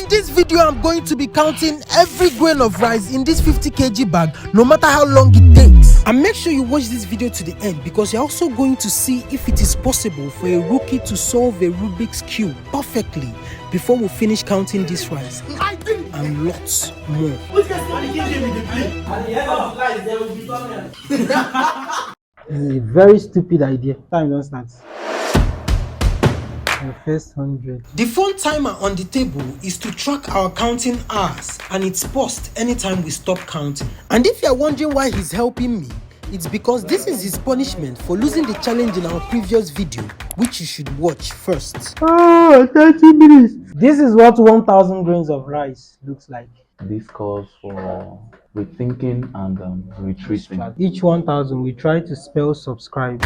In this video, I'm going to be counting every grain of rice in this 50 kg bag, no matter how long it takes. And make sure you watch this video to the end because you're also going to see if it is possible for a rookie to solve a Rubik's Cube perfectly before we finish counting this rice and lots more. This is a very stupid idea. Time don't start. The first 100. The phone timer on the table is to track our counting hours, and it's paused anytime we stop counting. And if you're wondering why he's helping me, it's because this is his punishment for losing the challenge in our previous video, which you should watch first. 30 minutes. This is what 1,000 grains of rice looks like. This calls for rethinking and retreating. Each 1,000 we try to spell subscribe.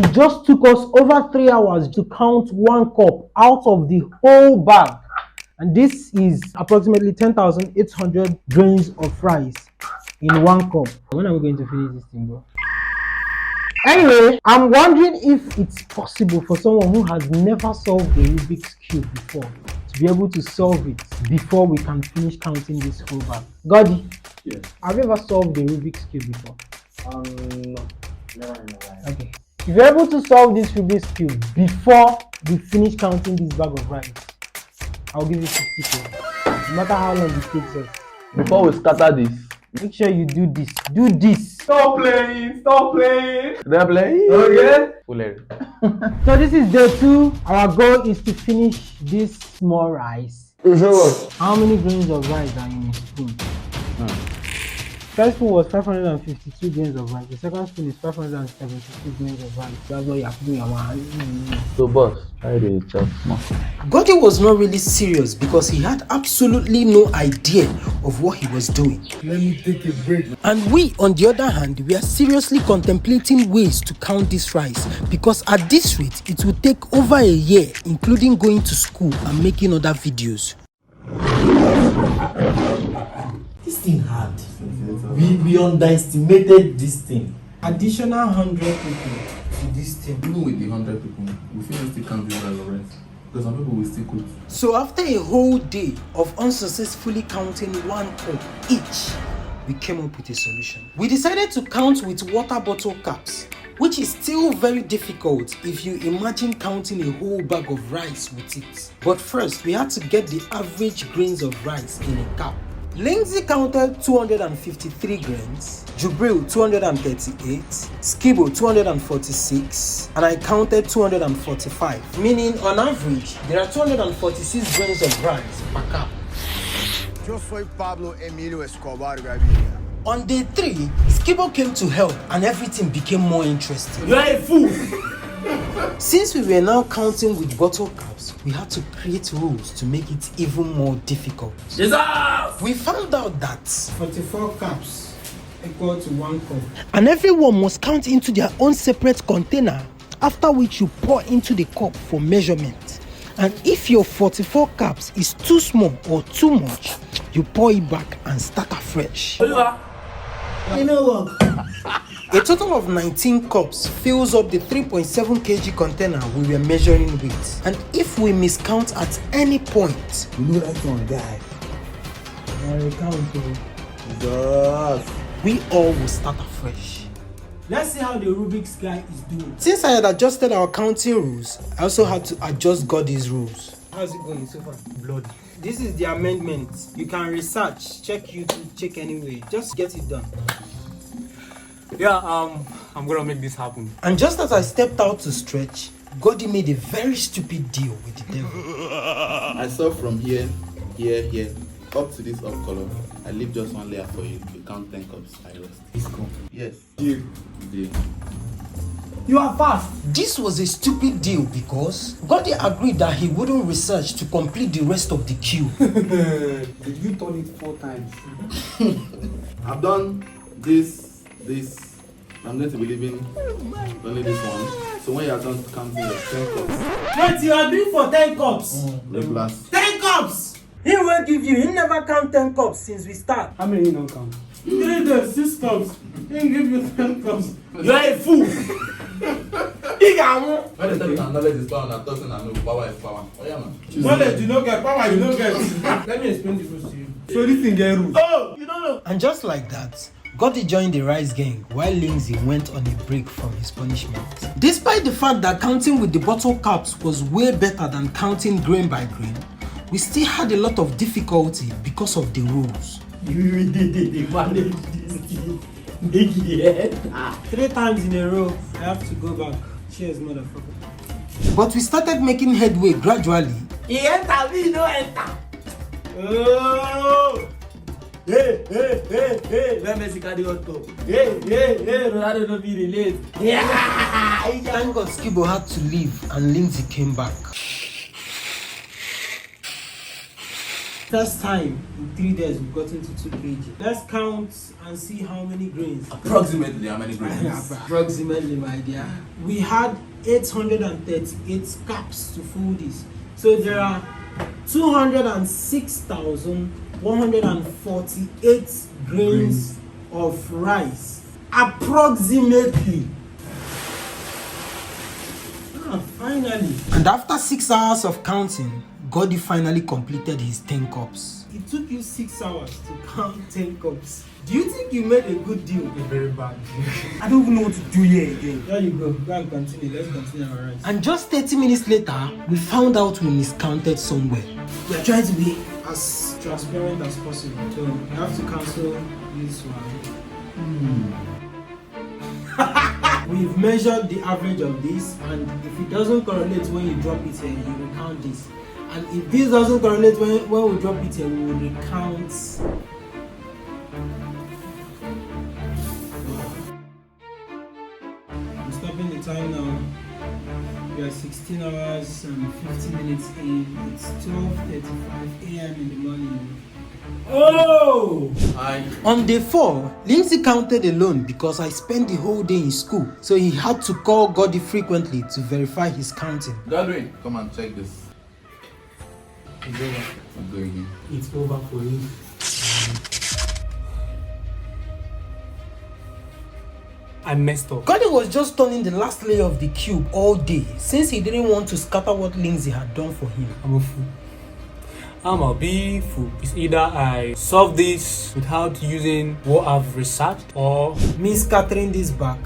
It just took us over 3 hours to count 1 cup out of the whole bag. And this is approximately 10,800 grains of rice in 1 cup. When are we going to finish this thing, bro? Anyway, I'm wondering if it's possible for someone who has never solved a Rubik's Cube before to be able to solve it before we can finish counting this whole bag. Gordy, Yes. have you ever solved a Rubik's Cube before? No. Never in my life. Okay. If you're able to solve this Rubik's Cube before we finish counting this bag of rice, I'll give you 50k. No matter how long it takes us. Before we scatter this, make sure you do this. Do this. Stop playing! Stop playing! They're playing? Okay. So this is day 2. Our goal is to finish this small rice. How many grains of rice are in a spoon? First spoon was 552 grains of rice. The second spoon is 572 grains of rice. That's what you have to do. So boss, try the chop small. Gordy was not really serious because he had absolutely no idea of what he was doing. Let me take a break. And we, on the other hand, we are seriously contemplating ways to count this rice because at this rate, it will take over a year, including going to school and making other videos. This thing hard. We underestimated this thing. Additional 100 people to this thing. Even with the 100 people, we feel still can't do that already. Because some people will still cook. So after a whole day of unsuccessfully counting 1 cup each, we came up with a solution. We decided to count with water bottle caps, which is still very difficult if you imagine counting a whole bag of rice with it. But first, we had to get the average grains of rice in a cap. Lindsay counted 253 grains, Jubril 238, Skibo 246, and I counted 245, meaning on average, there are 246 grains of rice per cup. Yo soy Pablo Emilio Escobar Gaviria. On day 3, Skibo came to help and everything became more interesting. You're a fool. Since we were now counting with bottle caps, we had to create rules to make it even more difficult. Jesus! We found out that 44 caps equal to 1 cup. And everyone must count into their own separate container, after which you pour into the cup for measurement. And if your 44 caps is too small or too much, you pour it back and start afresh. You know what? A total of 19 cups fills up the 3.7 kg container we were measuring with. And if we miscount at any point, You know that one guy. Jesus. we all will start afresh. Let's see how the Rubik's guy is doing. Since I had adjusted our counting rules, I also had to adjust Gordy's rules. How's it going so far? Bloody. This is the amendment. You can research, check YouTube, check anyway. Just get it done. Yeah, I'm gonna make this happen. And just as I stepped out to stretch, Gordy made a very stupid deal with the devil. I saw from here, up to this up color. I leave just 1 layer for you. You count 10 cups. I rest. Miscounts. Yes. Deal. Deal. You are fast. This was a stupid deal because Gordy agreed that he wouldn't research to complete the rest of the queue. Did you turn it 4 times? I've done this. I'm going to be leaving only this one. So when you are done counting your 10 cups. Wait, you are doing for 10 cups. Last. 10 cups! He will give you, he never count 10 cups since we start. How many you don't count? 3 days, 6 cups. He give you 10 cups. You are a fool. When they tell me that knowledge is power, and person I know power is power. Oh yeah, man. Knowledge you don't get, power you don't get. Let me explain the rules to you. So this thing get rules. Oh, you don't know. And just like that, Gotti joined the rice gang while Lindsay went on a break from his punishment. Despite the fact that counting with the bottle caps was way better than counting grain by grain, we still had a lot of difficulty because of the rules. You did manage this. 3 times in a row, I have to go back. Cheers, motherfucker. But we started making headway gradually. He enter, me no enter. Oh! Hey! Let me see Cardi on top. Hey! Ronaldo don't be relate. Yeah! Thank God Skibo had to leave and Lindsay came back. First time in 3 days we've gotten to 2 kg. Let's count and see how many grains. Approximately how many grains? Approximately, my dear. We had 838 caps to full this. So there are 206,148 grains of rice. Approximately. Finally. And after 6 hours of counting, Gotti finally completed his 10 cups. It took you 6 hours to count 10 cups. Do you think you made a good deal? A very bad deal. I don't even know what to do here again. There you go. Go and continue. Let's continue our rice. And just 30 minutes later, we found out we miscounted somewhere. We are trying to be as transparent as possible. So you have to cancel this one. We've measured the average of this, and if it doesn't correlate when you drop it here, you will count this. And if this doesn't correlate when we drop it here, we will recount. I'm stopping the time now. We are 16 hours and 50 minutes in. It's 12:35 a.m. in the morning. Oh! On day 4, Lindsay counted alone because I spent the whole day in school, so he had to call Gotti frequently to verify his counting. Godwin, come and check this. It's over. I'm going in. It's over for you. I messed up. Gotti was just turning the last layer of the cube all day since he didn't want to scatter what Lindsay had done for him. I'm a fool. I'm a big fool. It's either I solve this without using what I've researched, or Me scattering this back,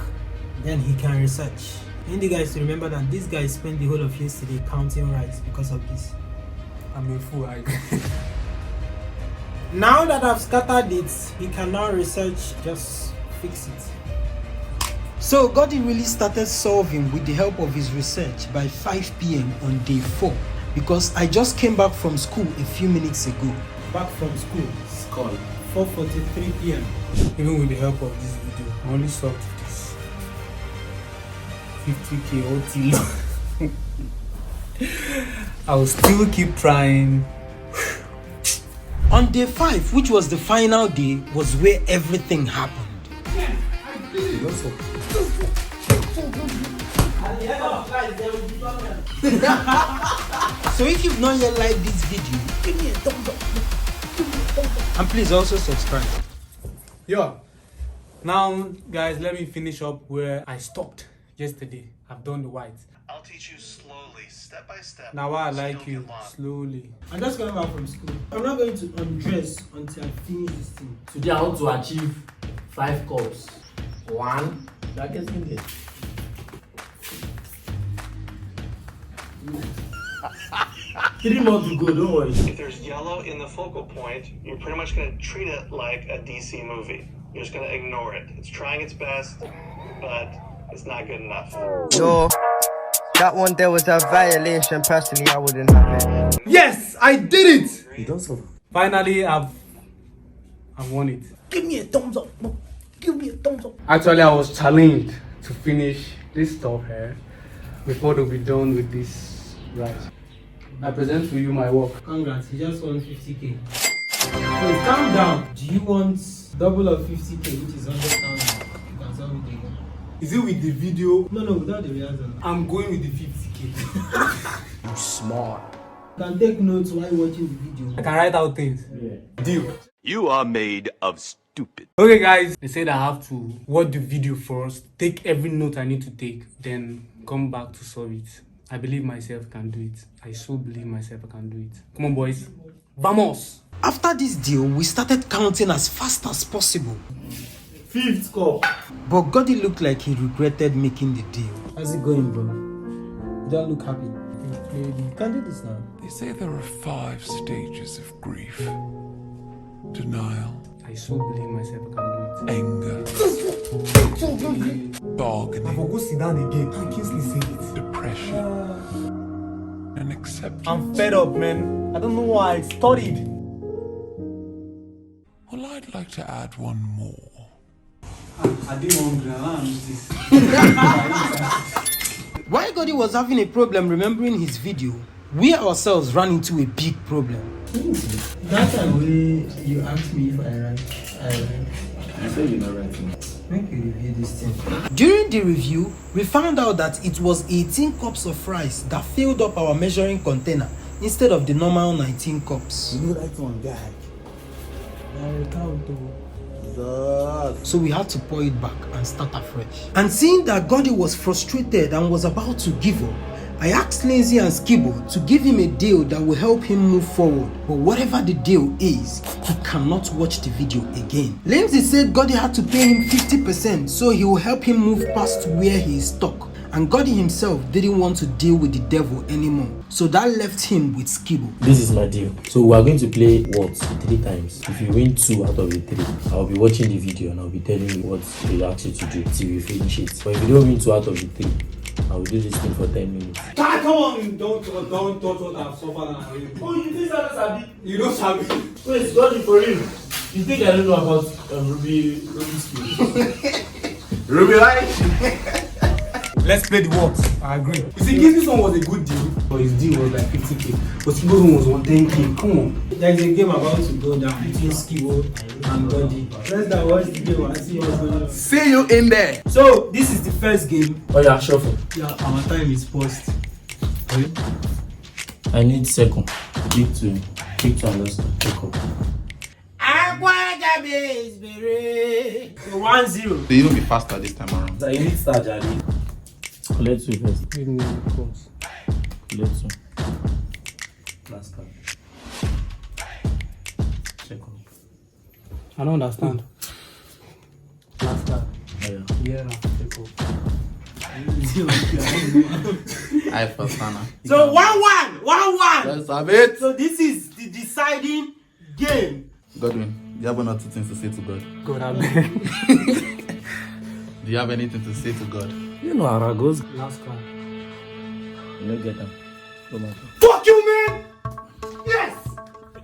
then he can research. I need you guys to remember that this guy spent the whole of yesterday counting rice because of this. I'm a fool. Now that I've scattered it, he can now research, just fix it. So Gotti really started solving with the help of his research by 5 p.m. on day 4 because I just came back from school a few minutes ago. Back from school. Skull. 4:43 p.m. Even with the help of this video, I only solved this 50k OT. I will still keep trying. On day 5, which was the final day, was where everything happened. So if you've not yet liked this video, give me a thumbs up. And please also subscribe. Yeah. Now, guys, let me finish up where I stopped yesterday. I've done the whites. I'll teach you slowly, step by step. Now I so like don't you get lost. slowly. I'm just coming back from school. I'm not going to undress until I finish this thing. Today I want to achieve 5 cups. 1, that gets in there. Three more to go, don't worry. If there's yellow in the focal point, you're pretty much going to treat it like a DC movie. You're just going to ignore it. It's trying its best, but it's not good enough. Yo, that one there was a violation. Personally, I wouldn't have it. Yes, I did it! You don't solve. Finally, I've won it. Give me a thumbs up. Give me a thumbs up. Actually, I was challenged to finish this stuff here before they'll be done with this rice. I present to you my work. Congrats, you just won 50k. Wait, calm down. Do you want double of 50k, which is 100,000? You can solve it again. Is it with the video? No, without the rehearsal. I'm going with the 50k. You smart. You can take notes while watching the video. I can write out things. Yeah. Deal. You are made of stupid. Okay guys, they said I have to watch the video first, take every note I need to take, then come back to solve it. I believe myself can do it. I so believe myself I can do it. Come on boys, vamos! After this deal, we started counting as fast as possible. 5th cup. But Goddy looked like he regretted making the deal. How's it going, bro? You don't look happy. You can do this now. They say there are 5 stages of grief. Denial. I so believe myself I can do it. Anger. Bargaining. I will go sit down again. I can't say it. Depression. And acceptance. I'm fed up, man. I don't know why I studied. Well, I'd like to add one more. I didn't want this. While Goddy was having a problem remembering his video, we ourselves ran into a big problem. That time when you asked me if I ran. I said you're not writing. Make you review this thing. During the review, we found out that it was 18 cups of rice that filled up our measuring container instead of the normal 19 cups. You know that one, guy. Now count to. So we had to pour it back and start afresh. And seeing that Goddy was frustrated and was about to give up, I asked Lindsay and Skibbo to give him a deal that will help him move forward. But whatever the deal is, he cannot watch the video again. Lindsay said Goddy had to pay him 50% so he will help him move past where he is stuck. And Goddy himself didn't want to deal with the devil anymore. So that left him with Skibbo. This is my deal. So we are going to play what 3 times. If you win 2 out of the 3, I'll be watching the video and I'll be telling you what they ask you to do till we finish it. But if you don't win 2 out of the 3, I will do this thing for 10 minutes. Come on, don't touch what I've suffered. Oh, you think that Sabi? You don't Sabi. Wait, it's God for you. You think I don't know about Ruby's skill? Ruby, right? Let's play the what? I agree. You see, this one was a good deal. But his deal was like 50k. But Skibbo's one was 110k. Come on. There's a game about to go down between Skibbo and Goddy. Let's now watch the game and see what's going on. See you in there. So, this is the first game. Oh yeah, shuffle. Yeah, our time is paused. I need second. Pick to understand. Pick up. So 1-0. So you will be faster this time around. So you need start, Jali. Collect 2 first. Give me the course. Collect 2. Last card. Second. I don't understand. Last card. Oh, Yeah, take off. I first, Hannah. So 1-1. Let's have it. So this is the deciding game. Godwin, do you have one or 2 things to say to God? God, I beg. Do you have anything to say to God? You know how it goes. Last card. You don't get them. No matter. Fuck you, man! Yes!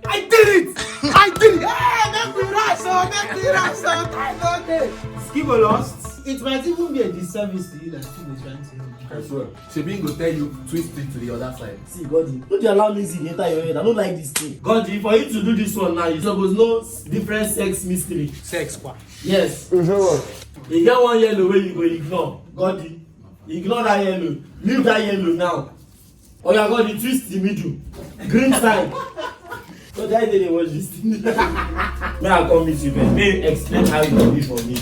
I did it! I did it! Hey, that's the right son! I got it! Skibbo lost. It might even be a disservice to you that Skibbo is trying to help. I swear. Shebin go tell you, twist it to the other side. See, Goddy, don't you allow me to enter your head. I don't like this thing. Goddy, for you to do this one now, you suppose know different sex mystery. Sex, what? Yes. You get one yellow where you go ignore. Goddy, ignore that yellow. Leave that yellow now. Oh yeah, Goddy, twist the middle. Green side. So that day they watch this thing. May I come meet you, man? May explain how it will be for me.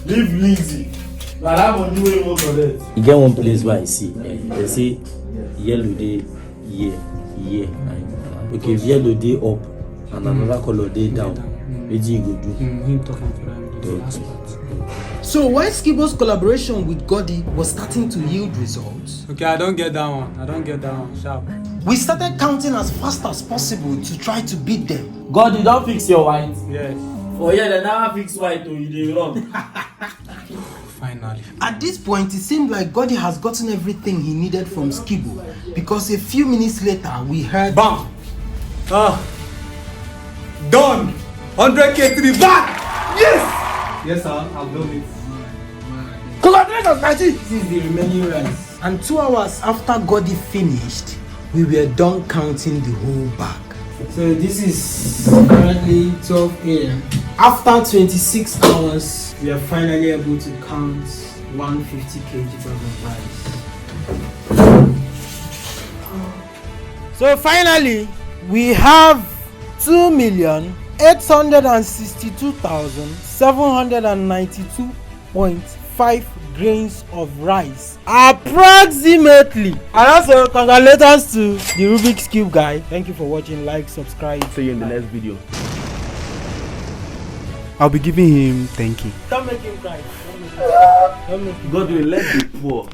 Leave Lindsay. Now that one new way more correct. You get one place where I see. They say yellow day, yeah. Okay, if yellow day up and another color day down, what do you go do? Him talking to them. The last part. So while Skibbo's collaboration with Goddy was starting to yield results, Okay, I don't get that one. Sharp. we started counting as fast as possible to try to beat them. Goddy, don't fix your white. Yes. Oh yeah, they never fix white, you dey run. Finally. At this point, it seemed like Goddy has gotten everything he needed from Skibbo, because a few minutes later we heard BAM! Done! 100k to the back! Yes! Yes, sir, I've done it. Congratulations, Magic! This is the remaining rice. And 2 hours after Goddy finished, we were done counting the whole bag. So this is currently 12 a.m. After 26 hours, we are finally able to count 150 kg of rice. So finally, we have 2,250,000 862,792.5 grains of rice approximately. And also congratulations to the Rubik's Cube guy. Thank you for watching. Like, subscribe. See you in the next video. I'll be giving him 10K. Don't make him cry. God will let the poor.